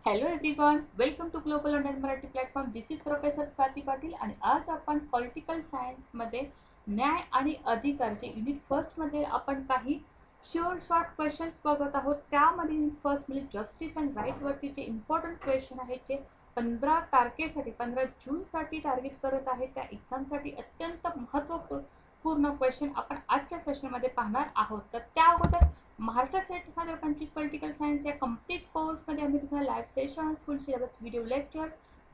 Hello everyone, welcome to global learner Marathi platform. This is professor Swati Patil आणि आज आपण political सायन्समध्ये न्याय आणि अधिकारचे युनिट फर्स्टमध्ये आपण काही शॉर्ट क्वेश्चन्स बघत आहोत. त्यामध्ये फर्स्ट म्हणजे जस्टिस अँड राईट वरतीचे इम्पॉर्टंट क्वेश्चन आहेत जे 15 तारखेसाठी 15 जूनसाठी टार्गेट करत आहे. त्या एक्झामसाठी अत्यंत महत्त्वपूर्ण क्वेश्चन आपण आजच्या सेशनमध्ये पाहणार आहोत. तर त्या अगोदर महाराष्ट्र सेट 2025 पॉलिटिकल सायन्स या कंप्लीट कोर्समध्ये आम्ही तुम्हाला live sessions, full syllabus video lecture,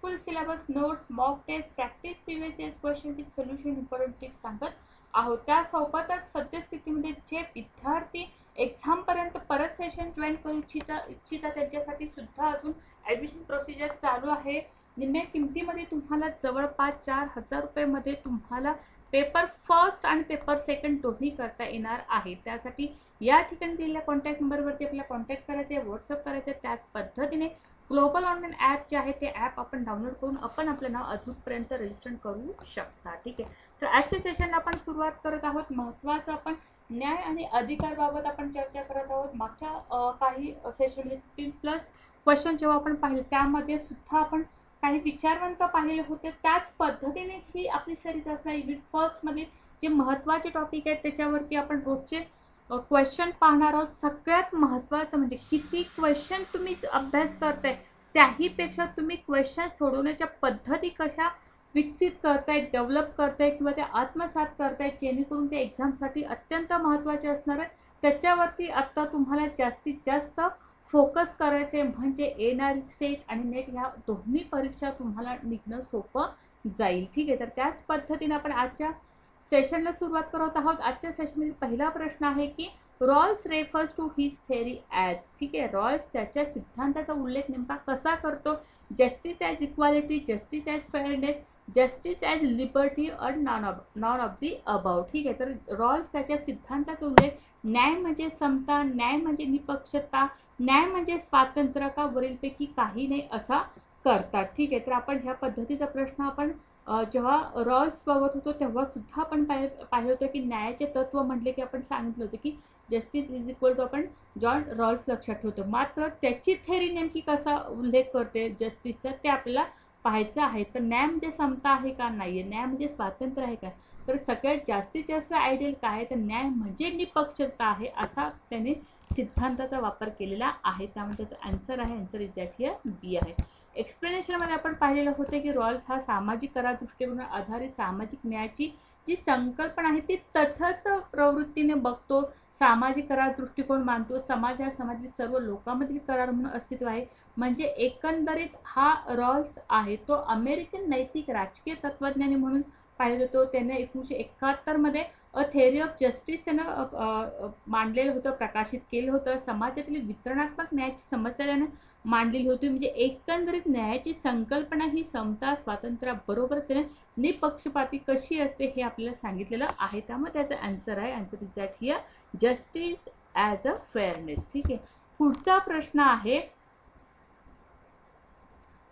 full syllabus notes, mock test, practice previous years question with solution, important tips सांगत आहोत. त्यासोबतच सद्यस्थितीमध्ये जे विद्यार्थी एक्झाम पर्यंत परत सेशन जॉईन करू इच्छिता त्यांच्यासाठी सुद्धा अजून ॲडमिशन प्रोसिजर चालू आहे. निम्म्या किमतीमध्ये तुम्हाला जवळपास 4,000 रुपये तुम्हाला पेपर फर्स्ट आणि पेपर सेकंड दोन्ही करता येणार आहे. त्यासाठी या ठिकाणी दिलेल्या कॉन्टॅक्ट नंबरवरती आपल्याला कॉन्टॅक्ट करायचे, व्हॉट्सअप करायचे. त्याच पद्धतीने ग्लोबल ऑनलाईन ॲप जे आहे ते ॲप आपण डाउनलोड करून आपण आपलं नाव अजूनपर्यंत रजिस्टर करू शकता. ठीक आहे. तर आजच्या सेशनला आपण सुरुवात करत आहोत. महत्त्वाचं आपण न्याय आणि अधिकारबाबत आपण चर्चा करत आहोत. मागच्या काही सेशन 15+ क्वेश्चन जेव्हा आपण पाहिले त्यामध्ये सुद्धा आपण काही विचारवंत पाहिलेले होते. त्याच पद्धतीने ही आपली सिरीज असणार. युनिट फर्स्टमध्ये जे महत्त्वाचे टॉपिक आहेत त्याच्यावरती आपण रोजचे क्वेश्चन पाहणार आहोत. सगळ्यात महत्त्वाचं म्हणजे किती क्वेश्चन तुम्ही अभ्यास करताय त्याही पेक्षा तुम्ही क्वेश्चन सोडवण्याच्या पद्धती कशा विकसित करताय, डेव्हलप करताय किंवा त्या आत्मसात करताय जेणेकरून त्या एक्झामसाठी अत्यंत महत्त्वाचे असणार आहे. त्याच्यावरती आता तुम्हाला जास्तीत जास्त फोकस करायचे म्हणजे येणारी सेट आणि नेट ह्या दोन्ही परीक्षा तुम्हाला निघणं सोपं जाईल. ठीक आहे. तर त्याच पद्धतीने आपण आजच्या सेशनला सुरुवात करत आहोत. आजच्या सेशनमध्ये पहिला प्रश्न आहे की Rawls refers to his theory as. ठीक आहे. रॉल्स त्याच्या सिद्धांताचा उल्लेख नेमका कसा करतो? Justice as equality, justice as fairness, justice as liberty or none of the above. ठीक आहे. तर रॉल्स त्याच्या सिद्धांताचा उल्लेख न्याय म्हणजे समता, न्याय म्हणजे निपक्षता, न्याय म्हणजे स्वातंत्र्य का वरीलपैकी काही नाही असा करतात. ठीक आहे. तर आपण ह्या पद्धतीचा प्रश्न आपण जेव्हा रॉल्स बघत होतो तेव्हा सुद्धा आपण पाहिलं होतं की न्यायाचे तत्व म्हटले की आपण सांगितलं होतं की जस्टिस इज इक्वल टू आपण जॉन रॉल्स लक्षात ठेवतो. मात्र त्याची थेअरी नेमकी कसा उल्लेख करते जस्टिसचा ते आपल्याला पाहायचं आहे. तर न्याय म्हणजे समता आहे का? नाहीये. न्याय म्हणजे स्वातंत्र्य आहे का? तर सगळ्यात जास्तीत जास्त आयडियल काय आहे? तर न्याय म्हणजे निपक्षता आहे असा त्याने सिद्धांताचा वापर केलेला आहे. त्यामुळे त्याचा आन्सर आहे, आन्सर इज दॅट हिअर बी आहे. एक्सप्लेनेशनमध्ये आपण पाहिलेलं होतं की रॉल्स हा सामाजिक करादृष्टीकोनावर आधारित सामाजिक न्यायाची जी संकल्पना आहे ती तटस्थ प्रवृत्तीने बघतो. सामाजिक करार दृष्टिकोन मानतो. समाज हा समाजातील सर्व लोकांमधील करार म्हणून अस्तित्व आहे. म्हणजे एकंदरीत हा रॉल्स आहे तो अमेरिकन नैतिक राजकीय तत्वज्ञानी म्हणून पाहिलं जातो. त्याने 1971 मध्ये अ थेअरी ऑफ जस्टिस त्यानं मांडलेलं होतं, प्रकाशित केलं होतं. समाजातील वितरणात्मक न्यायाची समस्या त्यानं मांडलेली होती. म्हणजे एकंदरीत न्यायाची संकल्पना ही समता, स्वातंत्र्याबरोबरच निपक्षपाती कशी असते हे आपल्याला सांगितलेलं आहे. त्यामुळे त्याचा आन्सर आहे, answer is that here justice as a fairness. ठीक आहे. पुढचा प्रश्न आहे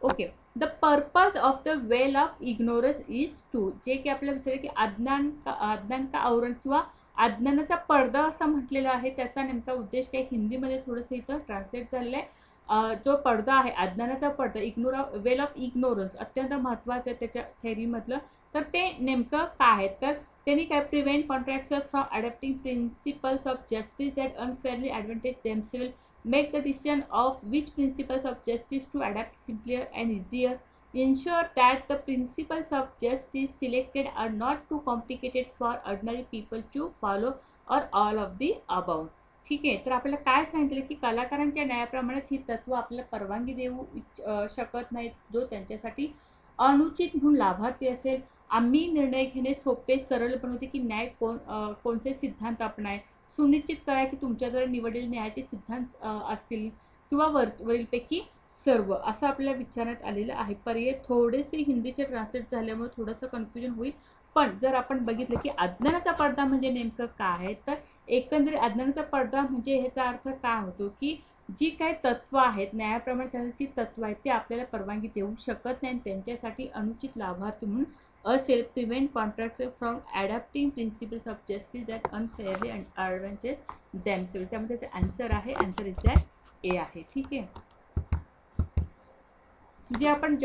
okay, the purpose of the veil of ignorance is to. जे की आपल्याला विचारले की अज्ञान का आवरण किंवा अज्ञानाचा पडदा असं म्हटलेलं आहे. त्याचा नेमका उद्देश काय? हिंदीमध्ये थोडंसं इथं ट्रान्सलेट झालेलं आहे. जो पडदा आहे अज्ञानाचा पडदा, वेल ऑफ इग्नोरन्स अत्यंत महत्त्वाचं आहे त्याच्या थेअरीमधलं. तर ते नेमकं काय आहे? तर त्यांनी काय prevent contractors from adapting principles of justice that unfairly advantage themselves, make the decision of which principles of justice to adapt simpler and easier, ensure that the principles of justice selected are not too complicated for ordinary people to follow, or all of the above. ठीक आहे. तर आपल्याला काय सांगितलं की कलाकारांच्या न्यायाप्रमाणेच ही तत्व आपल्याला परवानगी देऊ शकत नाहीत. जो त्यांच्यासाठी अनुचित म्हणून लाभार्थी असेल. आम्ही निर्णय घेणे सोपे सरळ बनवते की न्याय कोणते सिद्धांत आपणाय, सुनिश्चित करा की तुमच्याद्वारे निवडलेले न्यायाचे सिद्धांत असतील किंवा वरीलपैकी सर्व असं आपल्याला विचारण्यात आलेलं आहे. पर्याय थोडेसे हिंदीचे ट्रान्सलेट झाल्यामुळे थोडंसं कन्फ्युजन होईल. पण जर आपण बघितलं की अज्ञानाचा पडदा म्हणजे नेमकं काय आहे, तर एकंदरीत अज्ञानाचा पडदा म्हणजे ह्याचा अर्थ काय होतो की जी काही तत्व आहेत न्यायाप्रमाणे चालण्याची तत्व आहेत ते आपल्याला परवानगी देऊ शकत नाही. त्यांच्यासाठी अनुचित लाभार्थी म्हणून असेल. Prevent contract from adapting principles of justice that unfairly and advantage themselves. त्यामध्ये त्याचा आन्सर आहे, आन्सर इज दॅट ए आहे. ठीक आहे. जे आपण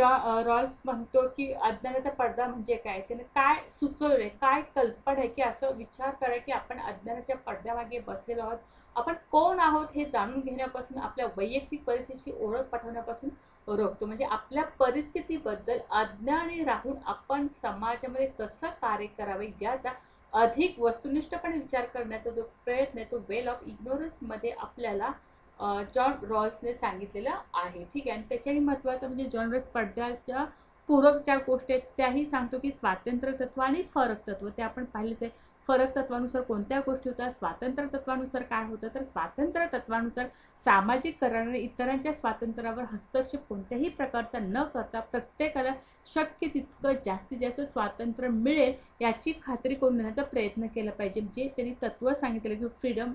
रॉल्स म्हणतो की अज्ञानाचा पडदा म्हणजे काय, त्याने काय सुचवलंय, काय कल्पना आहे, की असं विचार करा की आपण अज्ञानाच्या पडद्यामागे बसलेलो आहोत. आपण कोण आहोत हे जाणून घेण्यापासून, आपल्या वैयक्तिक परिस्थितीची ओळख पटवण्यापासून रोखतो. म्हणजे आपल्या परिस्थितीबद्दल अज्ञानी राहून आपण समाजामध्ये कसं कार्य करावे याचा अधिक वस्तुनिष्ठपणे विचार करण्याचा जो प्रयत्न आहे तो वेल ऑफ इग्नोरन्स मध्ये आपल्याला जॉन रॉल्सने सांगितलेलं आहे. ठीक आहे. आणि त्याच्याही महत्त्वाचं म्हणजे जॉन रॉल्स पडद्याच्या पूरक ज्या गोष्टी आहेत त्याही सांगतो की स्वातंत्र्य तत्व आणि फरक तत्व ते आपण पाहिलेच आहे. फरक तत्वानुसार कोणत्या गोष्टी होतात, स्वातंत्र्य तत्वानुसार काय होतं, तर स्वातंत्र्य तत्वानुसार सामाजिक करण आणि इतरांच्या स्वातंत्र्यावर हस्तक्षेप कोणत्याही प्रकारचा न करता प्रत्येकाला शक्य तितकं जास्तीत जास्त स्वातंत्र्य मिळेल याची खात्री करून देण्याचा प्रयत्न केला पाहिजे. जे त्यांनी तत्व सांगितले की फ्रीडम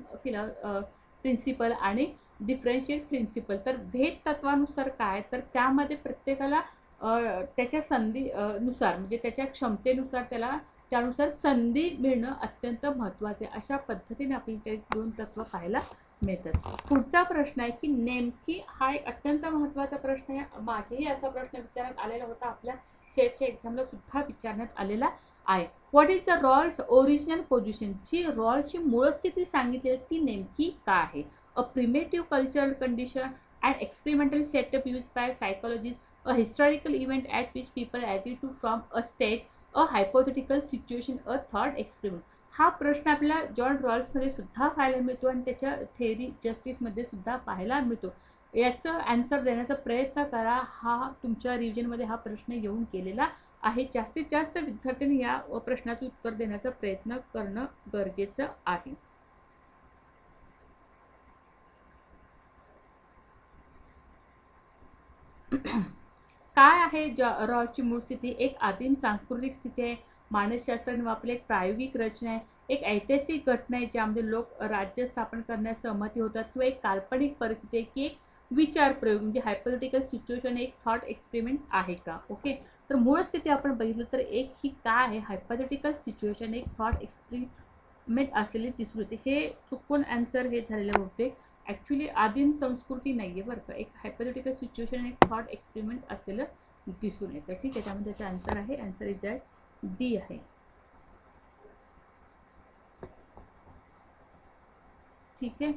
प्रिन्सिपल आणि डिफरन्शिएट प्रिन्सिपल. तर भेद तत्वानुसार काय, तर त्यामध्ये प्रत्येकाला त्याच्या संधी नुसार म्हणजे त्याच्या क्षमतेनुसार त्याला त्यानुसार संधी मिळणं अत्यंत महत्त्वाचे. अशा पद्धतीने आपल्याला ते दोन तत्व पाहायला मिळतात. पुढचा प्रश्न आहे की नेमकी, हा एक अत्यंत महत्त्वाचा प्रश्न आहे. मागेही असा प्रश्न विचारण्यात आलेला होता, आपल्या सेटच्या एक्झामला सुद्धा विचारण्यात आलेला आहे. What is the Rawls original position. जी रॉल्सची मूळ स्थिती सांगितलेली ती नेमकी काय आहे. A primitive cultural condition, an experimental setup used by psychologists, a historical event at which people agree to form a state, a hypothetical situation, a thought experiment. हा प्रश्न आपल्याला जॉन रॉल्समध्ये सुद्धा पाहायला मिळतो आणि त्याच्या थेअरी जस्टिसमध्ये सुद्धा पाहायला मिळतो. याचं आन्सर देण्याचा प्रयत्न करा. हा तुमच्या रिव्हिजनमध्ये हा प्रश्न येऊन गेलेला आहे. जास्तीत जास्त विद्यार्थ्यांनी या प्रश्नाचं उत्तर देण्याचा प्रयत्न करणं गरजेचं आहे. काय आहे रॉल्सची मूळ स्थिती. एक आदिम सांस्कृतिक स्थिती आहे. मानसशास्त्राने वापरले एक प्रायोगिक रचना आहे. एक ऐतिहासिक घटना आहे ज्यामध्ये लोक राज्य स्थापन करण्यास सहमती होतात. किंवा एक काल्पनिक परिस्थिती आहे की एक विचार प्रयोग म्हणजे हायपोथेटिकल सिच्युएशन, एक थॉट एक्सपेरिमेंट आहे का. ओके. तर मूळ स्थिती आपण बघितलं तर एक ही काय आहे, हायपोथेटिकल सिच्युएशन, एक थॉट एक्सपेरिमेंट असलेली दिसून येते. हे चुकून आन्सर हे झालेले होते. ॲक्च्युली आदिम संस्कृती नाही आहे बरं का. एक हायपोथेटिकल सिच्युएशन, एक थॉट एक्सपेरिमेंट असलेलं दिसून येतं. ठीक आहे. त्यामध्ये त्याचा आन्सर आहे, आन्सर इज दॅट डी आहे. ठीक आहे.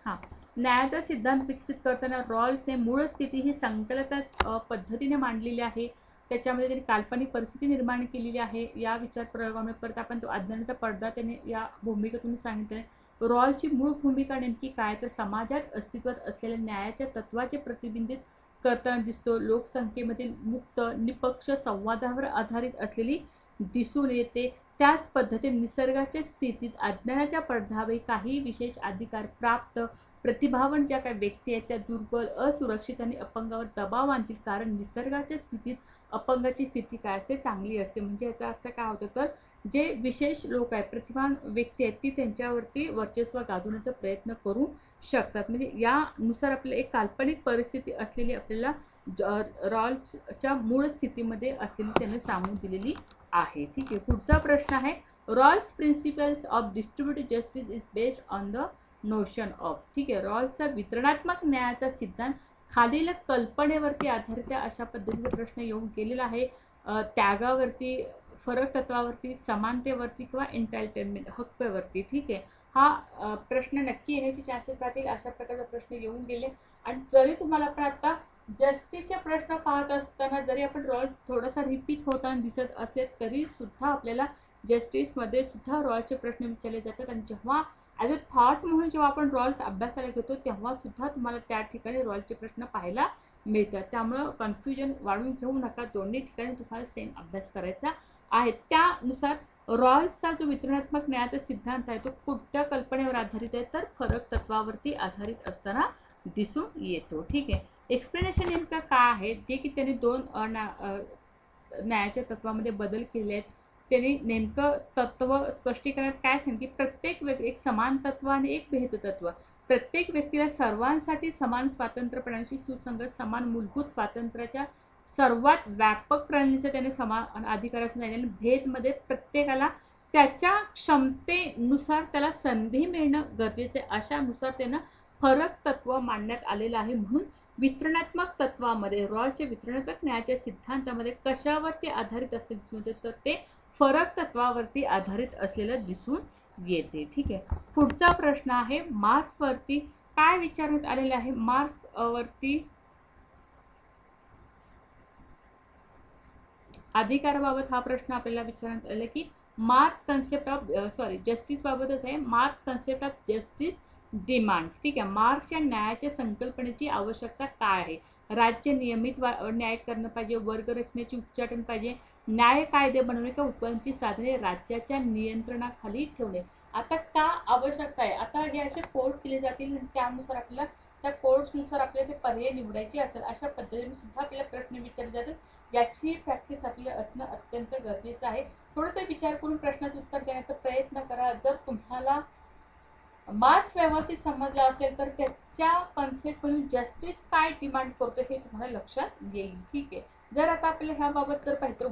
हां. न्यायाचा सिद्धांत विकसित करताना रॉल्सने मूळ स्थिती ही संकल्पना पद्धतीने मांडलेली आहे. त्याच्यामध्ये त्यांनी काल्पनिक परिस्थिती निर्माण केलेली आहे. या विचार प्रयोगामुळे परत आपण तो अज्ञानाचा पडदा त्याने या भूमिकेतून सांगितले. रॉल्सची मूळ भूमिका नेमकी काय, तर समाजात अस्तित्वात असलेल्या न्यायाच्या तत्वाचे प्रतिबिंबित करताना दिसतो. लोकसंख्येमधील मुक्त निपक्ष संवादावर आधारित असलेली दिसून येते. त्याच पद्धतीने निसर्गाच्या स्थितीत अज्ञानाच्या पडद्यावर काही विशेष अधिकार प्राप्त प्रतिभावान ज्या काही व्यक्ती आहेत त्या दुर्बल, असुरक्षित आणि अपंगावर दबाव आणतील. कारण निसर्गाच्या स्थितीत अपंगाची स्थिती काय असते, चांगली असते. म्हणजे याचा अर्थ काय होतं, तर जे विशेष लोक आहेत, प्रतिभावान व्यक्ती आहेत, ती त्यांच्यावरती वर्चस्व गाजवण्याचा प्रयत्न करू शकतात. म्हणजे यानुसार आपल्याला एक काल्पनिक परिस्थिती असलेली आपल्याला रॉल्सच्या मूळ स्थितीमध्ये असलेली त्यांनी सांगून दिलेली आहे. ठीक आहे. पुढचा प्रश्न आहे, Rawls principles of distributive justice is based on the notion of. ठीक आहे. रॉल्सचा वितरणात्मक न्यायाचा सिद्धांत खालील कल्पनेवरती आधारित अशा पद्धतीचा प्रश्न येऊन गेलेला आहे. त्यागावरती, फरक तत्वावरती, समानतेवरती किंवा एंटायटलमेंट हक्कावरती. ठीक आहे. हा प्रश्न नक्की येण्याचे चान्सेस राहतील. अशा प्रकारचा प्रश्न येऊन गेले. आणि जरी तुम्हाला पण आता जस्टिसचे प्रश्न पाहत असताना जरी आपण रॉल्स थोडासा रिपीट होताना दिसत असले तरी सुद्धा आपल्याला जस्टिसमध्ये सुद्धा रॉल्सचे प्रश्न विचारले जातात. आणि जेव्हा ॲज अ थॉट म्हणून जेव्हा आपण रॉल्स अभ्यासाला घेतो तेव्हा सुद्धा तुम्हाला त्या ठिकाणी रॉल्सचे प्रश्न पाहायला मिळतात. त्यामुळं कन्फ्युजन वाढून घेऊ नका. दोन्ही ठिकाणी तुम्हाला सेम अभ्यास करायचा आहे. त्यानुसार रॉल्सचा जो वितरणात्मक न्यायाचा सिद्धांत आहे तो कोणत्या कल्पनेवर आधारित आहे, तर फरक तत्वावरती आधारित असताना दिसून येतो. ठीक आहे. एक्सप्लेनेशन नेमका काय आहे, जे की त्यांनी दोन न्यायाच्या तत्वामध्ये बदल केले आहेत. त्यांनी नेमकं तत्व स्पष्टीकरणात काय सांगितले, प्रत्येक व्यक्ती एक समान तत्व आणि एक भेद तत्व. प्रत्येक व्यक्तीला सर्वांसाठी समान स्वातंत्र्यपणाशी सुसंगत समान मूलभूत स्वातंत्र्याच्या सर्वात व्यापक प्रणालीचा त्याने समान अधिकाराचं नाही. भेदमध्ये प्रत्येकाला त्याच्या क्षमतेनुसार त्याला संधी मिळणं गरजेचे आहे, अशानुसार त्यांना फरक तत्व मांडण्यात आलेलं आहे. म्हणून वितरणात्मक तत्वामध्ये रॉलच्या वितरणात्मक न्यायाच्या सिद्धांतामध्ये कशावरती आधारित असते दिसून येते, तर ते फरक तत्वावरती आधारित असलेलं दिसून येते. ठीक आहे. पुढचा प्रश्न आहे मार्क्सवरती काय विचारण्यात आलेले आहे. मार्क्सवरती अधिकाराबाबत हा प्रश्न आपल्याला विचारण्यात आला की मार्क्स कन्सेप्ट ऑफ जस्टिस बाबतच आहे. Marks concept of justice demands. ठीक आहे. मार्क्सच्या न्यायाच्या संकल्पनेची आवश्यकता काय आहे. राज्य नियमित न्याय करणं पाहिजे, वर्ग रचनेचे उच्चाटन पाहिजे, न्याय कायदे बनवणे का उत्पन्नाची साधने राज्याच्या नियंत्रणाखाली ठेवणे. आता का आवश्यकता आहे. आता हे असे कोर्स केले जातील आणि त्यानुसार आपल्याला त्या कोर्सनुसार आपल्याला ते पर्याय निवडायचे असेल, अशा पद्धतीने सुद्धा आपल्याला प्रश्न विचारले जातात, याची प्रॅक्टिस आपल्याला असणं अत्यंत गरजेचं आहे. थोडंसं विचार करून प्रश्नाचं उत्तर देण्याचा प्रयत्न करा. जर तुम्हाला मार्क्स व्यवस्थित समजला असेल तर त्याच्या कन्सेप्ट म्हणून जस्टिस काय डिमांड करतो हे तुम्हाला लक्षात येईल. ठीक आहे. जर आता आपल्याला ह्याबाबत जर पाहिजे तर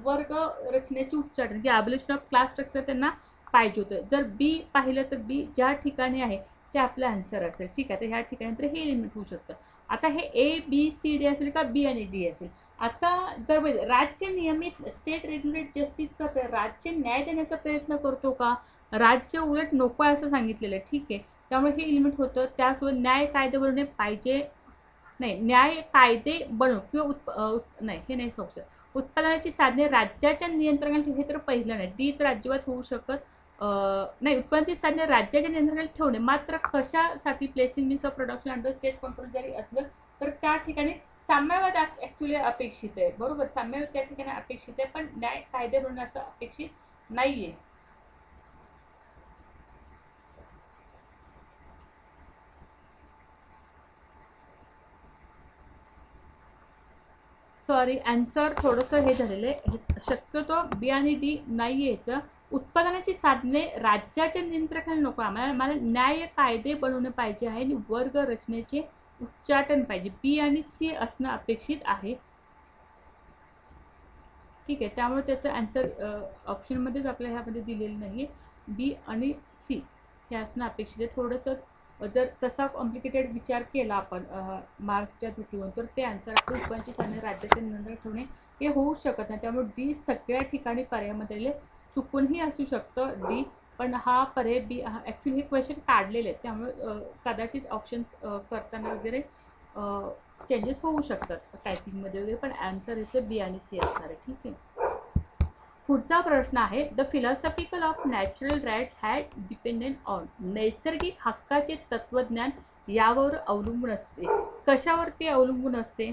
वर्ग रचनेचे उच्चाटन की ॲबॉलिशन ऑफ क्लास स्ट्रक्चर त्यांना पाहिजे होतं. जर बी पाहिलं तर बी ज्या ठिकाणी आहे ते आपलं आन्सर असेल. ठीक आहे. तर ह्या ठिकाणी तर हे एलिमेंट होऊ शकतं. आता हे ए बी सी डी असेल का बी आणि डी असेल. आता जर राज्य नियमित स्टेट रेग्युलेट जस्टिस करते, राज्य न्याय देण्याचा प्रयत्न करतो का, राज्य उलट नको आहे असं सांगितलेलं आहे. ठीक आहे. त्यामुळे हे एलिमेंट होतं. त्यासोबत न्याय कायदे बनवणे पाहिजे नाही, न्याय कायदे बनव किंवा नाही हे नाही सोपं. उत्पादनाची साधने राज्याच्या नियंत्रणात हे तर पहिलं नाही. डी तर अजिबात होऊ शकत नाही. उत्पादनाची साधने राज्याच्या नियंत्रणात ठेवणे मात्र कशासाठी placing means of production under state control जरी असलं तर त्या ठिकाणी साम्यवाद ऍक्च्युली अपेक्षित आहे. बरोबर, साम्यवाद त्या ठिकाणी अपेक्षित आहे, पण न्याय कायदे बनवणं असं अपेक्षित नाहीये. सॉरी, आन्सर थोडंसं हे झालेलं आहे. शक्यतो बी आणि डी नाही यायचं. उत्पादनाची साधने राज्याच्या नियंत्रणाखाली नको आम्हाला, मला न्याय कायदे बनवणे पाहिजे आहे आणि वर्ग रचनेचे उच्चाटन पाहिजे. बी आणि सी असणं अपेक्षित आहे. ठीक आहे. त्यामुळे त्याचं आन्सर ऑप्शनमध्येच आपल्या ह्यामध्ये दिलेलं नाही. बी आणि सी हे असणं अपेक्षित आहे. थोडंसं जर तसा कॉम्प्लिकेटेड विचार केला आपण मार्क्सच्या दृष्टीकोन तर ते आन्सर आपल्या उत्पन्नाची साधने राज्याच्या नियंत्रण ठेवणे हे होऊ शकत नाही. त्यामुळे डी सगळ्या ठिकाणी पर्यायामध्ये चुकूनही असू शकतं डी, पण हा पर्याय बी ॲक्च्युली हे क्वेश्चन काढलेले आहेत. त्यामुळे कदाचित ऑप्शन्स करताना वगैरे चेंजेस होऊ शकतात टायपिंगमध्ये वगैरे, पण आन्सर इथे बी आणि सी असणार आहे. ठीक आहे. पुढचा प्रश्न आहे the philosophical of natural rights had dependent on. नैसर्गिक हक्काचे तत्वज्ञान यावर अवलंबून असते. कशावरती अवलंबून असते.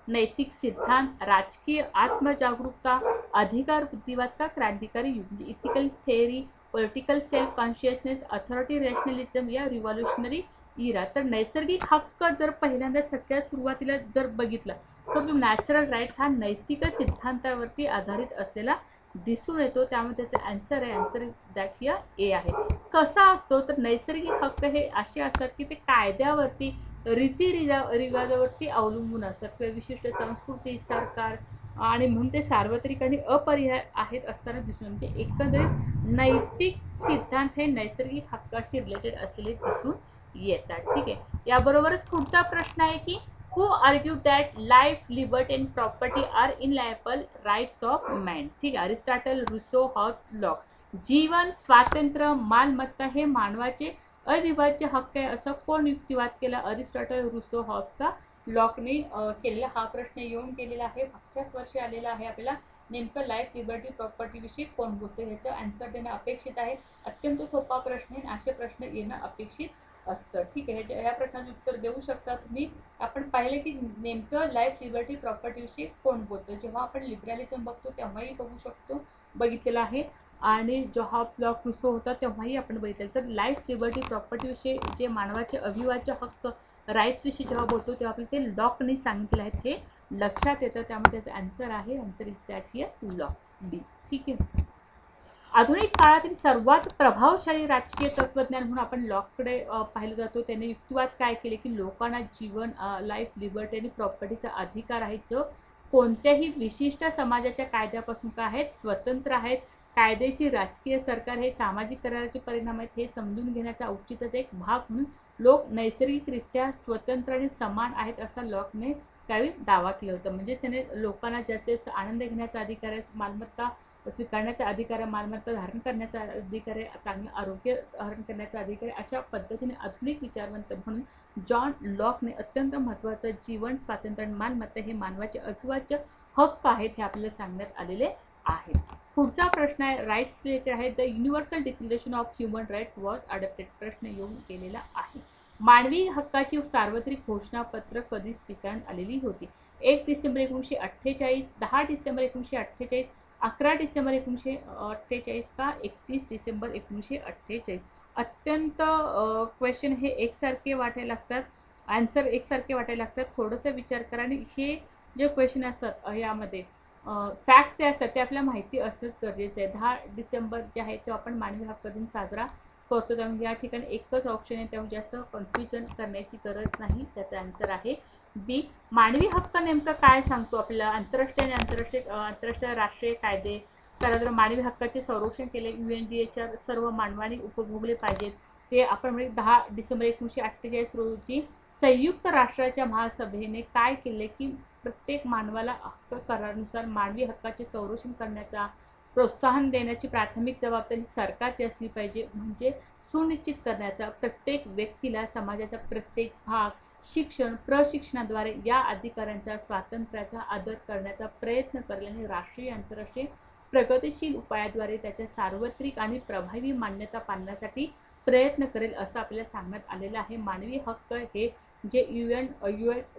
नैतिक सिद्धांत, राजकीय आत्मजागरूकता, अधिकार बुद्धिवाद का क्रांतिकारी युग म्हणजे ethical theory, political self consciousness, authority rationalism या रिव्हॉल्युशनरी इरा. तर नैसर्गिक हक्क जर पहिल्यांदा सगळ्यात सुरुवातीला जर बघितलं तर नॅचरल राईट्स हा नैतिक सिद्धांतावरती आधारित असलेला दिसून येतो. त्यामुळे त्याचं आन्सर आहे, आन्सर दॅट हिअर ए आहे. कसा असतो तर नैसर्गिक हक्क हे असे असतात की ते कायद्यावरती रिवाजावरती अवलंबून असतात किंवा विशिष्ट संस्कृती सरकार आणि म्हणून ते सार्वत्रिक आणि अपरिहार्य आहेत असताना दिसून म्हणजे एकंदरीत नैतिक सिद्धांत हे नैसर्गिक हक्काशी रिलेटेड असलेले दिसून येतात. ठीक आहे. याबरोबरच पुढचा प्रश्न आहे की who argue that life, liberty and property are inalienable rights of man. ठीक आहे. Aristotle, Rousseau, Hobbes, Locke. जीवन, स्वातंत्र्य, मालमत्ता हे मानवाचे अविभाज्य हक्क आहे असं कोण युक्तिवाद केला. अरिस्टॉटल, रुसो, हॉब्स का लॉकने केलेला. हा प्रश्न येऊन गेलेला आहे, मागच्याच वर्षी आलेला आहे. आपल्याला नेमकं लाईफ, लिबर्टी, प्रॉपर्टी विषयी कोण बोलतो ह्याचं आन्सर देणं अपेक्षित आहे. अत्यंत सोपा प्रश्न आहे, असे प्रश्न येणं अपेक्षित असतं. ठीक आहे. ह्या प्रश्नाचं उत्तर देऊ शकता तुम्ही. आपण पाहिले की नेमकं लाईफ, लिबर्टी, प्रॉपर्टी विषयी कोण बोलतं. जेव्हा आपण लिबरलिझम बघतो तेव्हाही बघितलेलं आहे आणि जो हॉब्स, लॉक, रुसो होता तेव्हाही आपण बघितलं. तर लाईफ, लिबर्टी, प्रॉपर्टी विषयी जे मानवाचे अविभाज्य हक्क राईट्स विषयी जेव्हा बोलतो तेव्हा आपण ते लॉकने सांगितले आहेत हे लक्षात येतं. त्यामुळे त्याचं आन्सर आहे, answer is that here lock, D. ठीक आहे. आधुनिक काळातील सर्वात प्रभावशाली राजकीय तत्वज्ञान म्हणून आपण लॉककडे पाहिलं जातो. त्याने युक्तिवाद काय केले की लोकांना जीवन, लाईफ, लिबर्टी आणि प्रॉपर्टीचा अधिकार आहे जो कोणत्याही विशिष्ट समाजाच्या कायद्यापासून काय आहेत, स्वतंत्र आहेत. कायदेशीर राजकीय सरकार हे सामाजिक कराराचे परिणाम आहेत हे समजून घेण्याचा औचित्याचा एक भाग म्हणून लोक नैसर्गिकरित्या स्वतंत्र आणि समान आहेत असा लॉकने त्यावेळी दावा केला होता. म्हणजे त्याने लोकांना जास्तीत जास्त आनंद घेण्याचा अधिकार आहे, मालमत्ता स्वीकारण्याचा अधिकार आहे, मालमत्ता धारण करण्याचा अधिकार आहे, चांगलं आरोग्य धारण करण्याचा अधिकार आहे, अशा पद्धतीने आधुनिक विचारवंत म्हणून जॉन लॉकने अत्यंत महत्त्वाचं जीवन स्वातंत्र्य आणि मालमत्ता हे मानवाचे अविभाज्य हक्क आहेत हे आपल्याला सांगण्यात आलेले आहे. पुढचा प्रश्न आहे राईट्स रिलेटेड आहे. The universal declaration of human rights was adopted. प्रश्न येऊन गेलेला आहे. मानवी हक्काची सार्वत्रिक घोषणापत्र कधी स्वीकारण्यात आलेली होती? 1 डिसेंबर 1948, 10 डिसेंबर 1948, 11 डिसेंबर 1948 का 31 डिसेंबर 1948? अत्यंत क्वेश्चन हे एकसारखे वाटायला लागतात, आन्सर एकसारखे वाटायला लागतात. थोडंसं विचार करा आणि हे जे क्वेश्चन असतात यामध्ये फॅक्ट्स जे असतात ते आपल्याला माहिती असणंच गरजेचं आहे. 10 डिसेंबर जे आहे तो आपण मानवी हक्क दिन साजरा करतो, त्यामुळे या ठिकाणी एकच ऑप्शन आहे, त्यामुळे जास्त कन्फ्युजन करण्याची गरज नाही. त्याचा आन्सर आहे बी. मानवी हक्क नेमकं काय सांगतो आपल्याला? आंतरराष्ट्रीय आणि आंतरराष्ट्रीय राष्ट्रीय कायदे त्यानंतर मानवी हक्काचे संरक्षण केले, UNDHR सर्व मानवाने उपभोगले पाहिजेत ते आपण म्हणजे 10 डिसेंबर 1948 रोजी संयुक्त राष्ट्राच्या महासभेने काय केले की प्रत्येक मानवाला हक्क करारानुसार मानवी हक्काचे संरक्षण करण्याचा प्रोत्साहन देण्याची प्राथमिक जबाबदारी सरकारची असली पाहिजे. म्हणजे सुनिश्चित करण्याचा प्रत्येक व्यक्तीला समाजाचा प्रत्येक भाग शिक्षण प्रशिक्षणाद्वारे या अधिकारांचा स्वातंत्र्याचा आदर करण्याचा प्रयत्न करेल आणि राष्ट्रीय आंतरराष्ट्रीय प्रगतिशील उपायाद्वारे त्याच्या सार्वत्रिक आणि प्रभावी मान्यता पाळण्यासाठी प्रयत्न करेल असं आपल्याला सांगण्यात आलेलं आहे. मानवी हक्क हे जे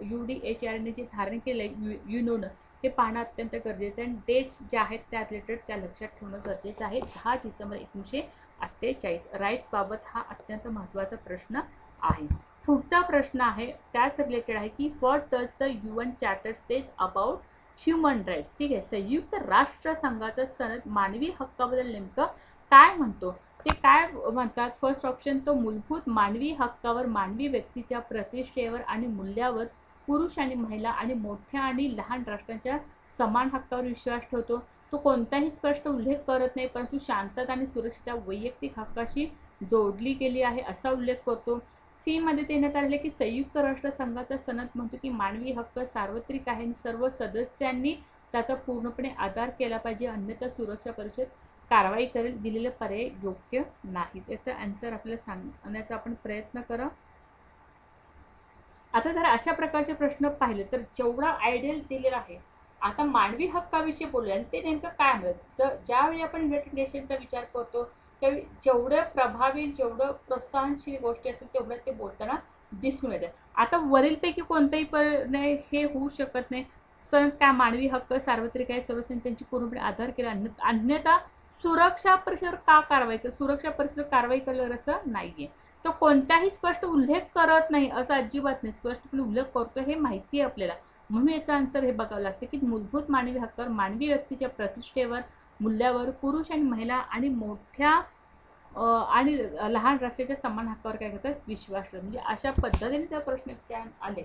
UDHR ने जे धारण केलंय युनोनं हे पाहणं अत्यंत गरजेचं आहे आणि डेट्स ज्या आहेत त्या रिलेटेड त्या लक्षात ठेवणं गरजेचं आहे. 10 डिसेंबर 1948 राईट्स बाबत हा अत्यंत महत्त्वाचा प्रश्न आहे. पुढचा प्रश्न आहे त्याच रिलेटेड आहे की what does the UN charter says about human rights. ठीक आहे, संयुक्त राष्ट्र संघाचा सनद मानवी हक्काबद्दल नेमकं काय म्हणतो? ते काय म्हणतात? फर्स्ट ऑप्शन तो मूलभूत मानवी हक्कावर मानवी व्यक्तीच्या प्रतिष्ठेवर आणि मूल्यावर पुरुष आणि महिला आणि मोठ्या आणि लहान राष्ट्रांच्या समान हक्कावर विश्वास ठेवतो. तो कोणताही स्पष्ट उल्लेख करत नाही, परंतु शांतता आणि सुरक्षितता वैयक्तिक हक्काशी जोडली गेली आहे असा उल्लेख करतो. सी मध्ये देण्यात आलेले की संयुक्त राष्ट्र संघाचा सनद म्हणतो की मानवी हक्क सार्वत्रिक आहे आणि सर्व सदस्यांनी त्याचा पूर्णपणे आदर केला पाहिजे, अन्यथा सुरक्षा परिषद कारवाई करेल. दिलेले पर्याय योग्य नाही. त्याचा आन्सर आपल्याला सांगण्याचा आपण प्रयत्न करा. आता जर अशा प्रकारचे प्रश्न पाहिले तर जेवढा आयडियल दिलेला आहे, आता मानवी हक्काविषयी बोलूया आणि ते नेमकं काय म्हणत. ज्यावेळी आपण युनायटेड नेशनचा विचार करतो त्यावेळी जेवढं प्रभावी जेवढं प्रोत्साहनशील गोष्टी असतात तेवढं ते बोलताना दिसून येतं. आता वरीलपैकी कोणताही पण हे होऊ शकत नाही. सण काय मानवी हक्क सार्वत्रिक आहे, सर्व त्यांची पूर्णपणे आधार केला, अन्यथा सुरक्षा परिषदेवर का कारवाई कर, सुरक्षा परिषदेवर कारवाई केलं असं नाहीये. तो कोणताही स्पष्ट उल्लेख करत नाही असं अजिबात नाही, स्पष्टपणे उल्लेख करतो हे माहिती आहे आपल्याला. म्हणून याचा आन्सर हे बघावं लागतं की मूलभूत मानवी हक्कावर मानवी व्यक्तीच्या प्रतिष्ठेवर मूल्यावर पुरुष आणि महिला आणि मोठ्या आणि लहान राष्ट्राच्या समान हक्कावर काय करतात विश्वास ठेवतात. म्हणजे अशा पद्धतीने जर प्रश्न विचारण्यात आले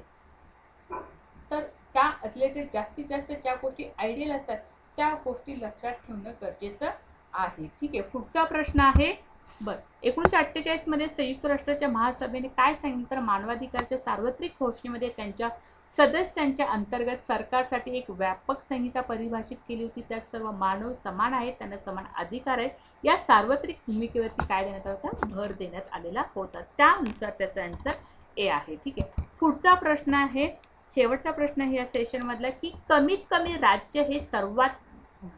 तर त्या रिलेटेड जास्तीत जास्त ज्या गोष्टी आयडियल असतात त्या गोष्टी लक्षात ठेवणं गरजेचं आहे. ठीक आहे, पुढचा प्रश्न आहे 1948 मध्ये संयुक्त राष्ट्राच्या महासभेने काय सांगितलं तर मानवाधिकाराच्या सार्वत्रिक घोषणेमध्ये त्यांच्या सदस्यांच्या अंतर्गत सरकारसाठी एक व्यापक संहिता परिभाषित केली होती. त्यात सर्व मानव समान आहेत, त्यांना समान अधिकार आहेत. या सार्वत्रिक भूमिकेवरती काय देण्यात आला होता? भर देण्यात आलेला होता. त्यानुसार त्याचा आन्सर ए आहे. ठीक आहे, पुढचा प्रश्न आहे शेवटचा प्रश्न आहे या सेशन मधला की कमीत कमी राज्य हे सर्वात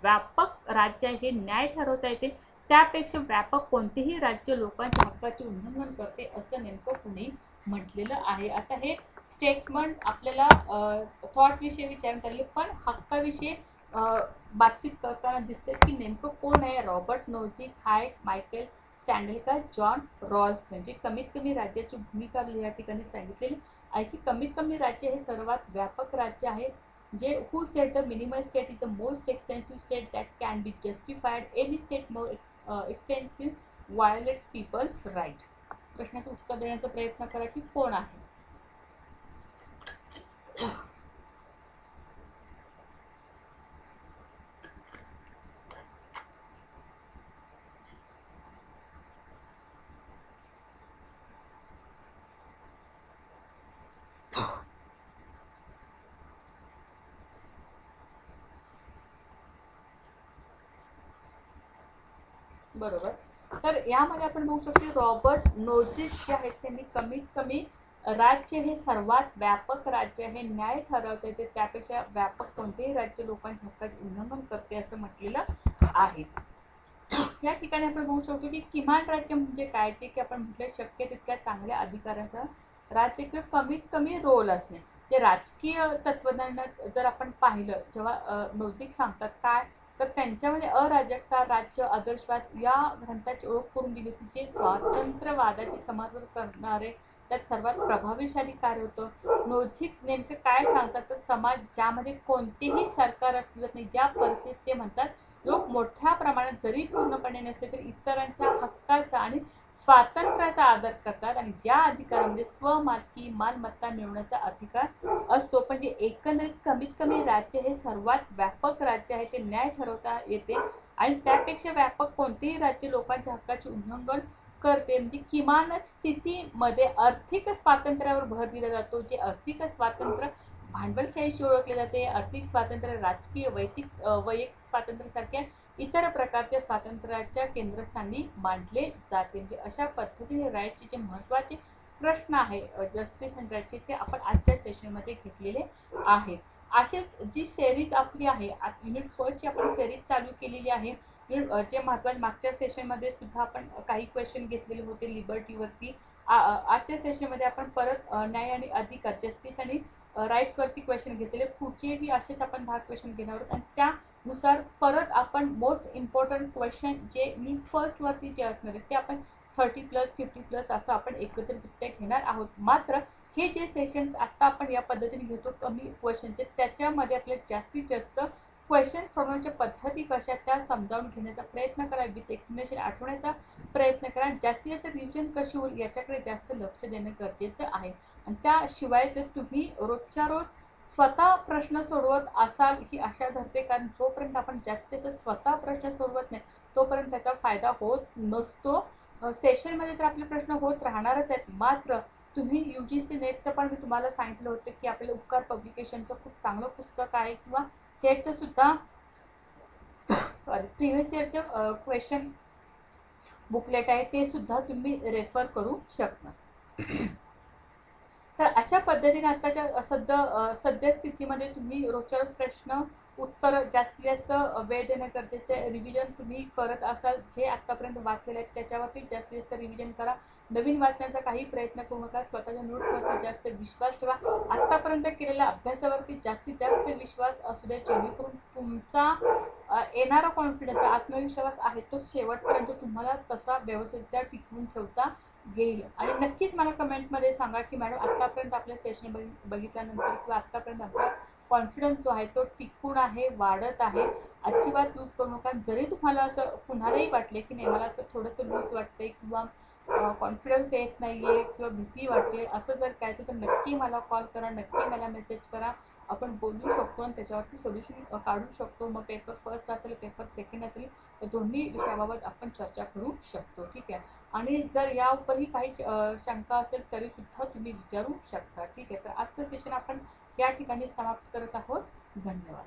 व्यापक राज्य हे न्याय ठरवता येते त्यापेक्षा व्यापक कोणतेही राज्य लोकांच्या हक्काचे उल्लंघन करते असं नेमकं कुणी म्हटलेलं आहे. आता हे स्टेटमेंट आपल्याला थॉट विषयी विचारण्यात आले पण हक्काविषयी बातचीत करताना दिसते की नेमकं कोण आहे? रॉबर्ट नोझिक, हाय मायकेल सँडल का जॉन रॉल्स. म्हणजे कमीत कमी राज्याची भूमिका या ठिकाणी सांगितलेली आहे की कमीत कमी राज्य हे सर्वात व्यापक राज्य आहे जे who said the minimal state is the most extensive state that can be justified, any state more extensive violates people's right. प्रश्नाचं उत्तर देण्याचा प्रयत्न करा की कोण आहे? बरोबर. तर यामध्ये आपण बघू शकतो की रॉबर्ट नोझिस जे आहेत त्यांनी कमीत कमी राज्य हे सर्वात व्यापक राज्य हे न्याय ठरवते ते त्यापेक्षा व्यापक कोणतेही राज्य लोकांच्या हक्काचे उल्लंघन करते असं म्हटलेलं आहे. या ठिकाणी आपण बघू शकतो की किमान राज्य म्हणजे काय, जे की आपण म्हटलं शक्य तितक्या चांगल्या अधिकाराचा राज्य किंवा कमीत कमी रोल असणे. जे राजकीय तत्वज्ञानात जर आपण पाहिलं जेव्हा नोझिक सांगतात काय, तर त्यांच्यामध्ये अराजकता राज्य आदर्शवाद या ग्रंथाची ओळख करून दिली होती, जे स्वातंत्र्यवादाचे समर्थन करणारे त्यात सर्वात प्रभावीशाली कार्य होतं. नोझिक नेमकं काय सांगतात, तर समाज ज्यामध्ये कोणतेही सरकार असले नाही या परिस्थितीत ते म्हणतात लोक मोठ्या प्रमाणात जरी पूर्णपणे नसले तरी इतरांच्या हक्काचा आणि स्वातंत्र्याचा आदर करतात आणि या अधिकारामध्ये स्वमालकी मालमत्ता मिळवण्याचा अधिकार असतो. पण जे एकंदरीत कमीत कमी राज्य हे सर्वात व्यापक राज्य आहे, ते न्याय ठरवता येते आणि त्यापेक्षा व्यापक कोणतेही राज्य लोकांच्या हक्काचे उल्लंघन करते. म्हणजे किमान स्थितीमध्ये आर्थिक स्वातंत्र्यावर भर दिला जातो. जे आर्थिक स्वातंत्र्य भांडवलशाहीशी ओळखले जाते. आर्थिक स्वातंत्र्य राजकीय वैयक्तिक स्वातंत्र्य सारख्या इतर प्रकारच्या स्वातंत्र्याच्या केंद्रस्थानी मांडले जाते. म्हणजे अशा पद्धतीने राईटचे जे महत्त्वाचे प्रश्न आहे जस्टिस अँड राईटचे ते आपण आजच्या सेशनमध्ये घेतलेले आहेत. असेच जी सेरीज आपली आहे युनिट फर्स्टची आपण सेरीज चालू केलेली आहे. जे महत्त्वाचे मागच्या सेशनमध्ये सुद्धा आपण काही क्वेश्चन घेतलेले होते लिबर्टीवरती. आजच्या सेशनमध्ये आपण परत न्याय आणि अधिकार जस्टिस आणि राईट्स वरती क्वेश्चन घेतलेले. पुढचेही असेच आपण 10 क्वेश्चन घेणार आहोत आणि त्यानुसार परत आपण मोस्ट इम्पॉर्टंट क्वेश्चन जे युनिट फर्स्ट वरती जे असणार आहेत ते आपण 30+ 50+ असं आपण एकत्रितरित्या घेणार आहोत. मात्र हे जे सेशन्स आता आपण या पद्धतीने घेतो कमी क्वेश्चनचे, त्याच्यामध्ये आपल्याला जास्तीत जास्त क्वेश्चन सोडवण्याच्या पद्धती कशा त्या समजावून घेण्याचा प्रयत्न करा, विथ एक्सप्लेनेशन आठवण्याचा प्रयत्न करा. जास्तीत जास्त रिव्हिजन कशी होईल याच्याकडे जास्त लक्ष देणं गरजेचं आहे. आणि त्याशिवाय जर तुम्ही रोजच्या रोज स्वतः प्रश्न सोडवत असाल ही आशा धरते, कारण जोपर्यंत आपण जास्तीत जास्त स्वतः प्रश्न सोडवत नाही तोपर्यंत त्याचा फायदा होत नसतो. सेशनमध्ये तर आपले प्रश्न होत राहणारच आहेत. मात्र तुम्ही UGC नेटचं पण मी तुम्हाला सांगितलं होतं की आपलं उपकार पब्लिकेशनचं खूप चांगलं पुस्तक आहे किंवा सेटचं सुद्धा प्रिव्हियस इयरचं क्वेश्चन बुकलेट आहे ते सुद्धा तुम्ही रेफर करू शकता. तर अशा पद्धतीने आताच्या सद्यस्थितीमध्ये तुम्ही रोजच्या रोज प्रश्न उत्तर जास्तीत जास्त वेळ देणं गरजेचं आहे. रिव्हिजन तुम्ही करत असाल जे आतापर्यंत वाचलेले आहेत त्याच्यावरती जास्तीत जास्त रिव्हिजन करा. नवीन वाचण्याचा काही प्रयत्न करू नका. स्वतःच्या नोट्सवरती जास्त विश्वास ठेवा. आतापर्यंत केलेल्या अभ्यासावरती जास्तीत जास्त विश्वास असू द्या, जेणेकरून तुमचा येणारा कॉन्फिडन्स आत्मविश्वास आहे तो शेवटपर्यंत तुम्हाला तसा व्यवस्थित टिकवून ठेवता येईल. आणि नक्कीच मला कमेंटमध्ये सांगा की मॅडम आतापर्यंत आपल्या सेशन बघितल्यानंतर किंवा आतापर्यंत आपला कॉन्फिडन्स जो आहे तो टिकून आहे, वाढत आहे. अजिबात लूज करू नका. जरी तुम्हाला असं पुन्हाही वाटले की नाही मला असं थोडंसं लूज वाटतंय किंवा कॉन्फिडन्स येत नाहीये किंवा भीती वाटते, असं जर काय तर नक्की मला कॉल करा, नक्की मला मेसेज करा. आपण बोलू शकतो आणि त्याच्यावरती सोल्युशन काढू शकतो. मग पेपर फर्स्ट असेल पेपर सेकंड असेल तर दोन्ही विषयाबाबत आपण चर्चा करू शकतो. ठीक आहे. आणि जर या उपरही काही शंका असेल तरी सुद्धा तुम्ही विचारू शकता. ठीक आहे. तर आजचं सेशन आपण या ठिकाणी समाप्त करत आहोत. धन्यवाद.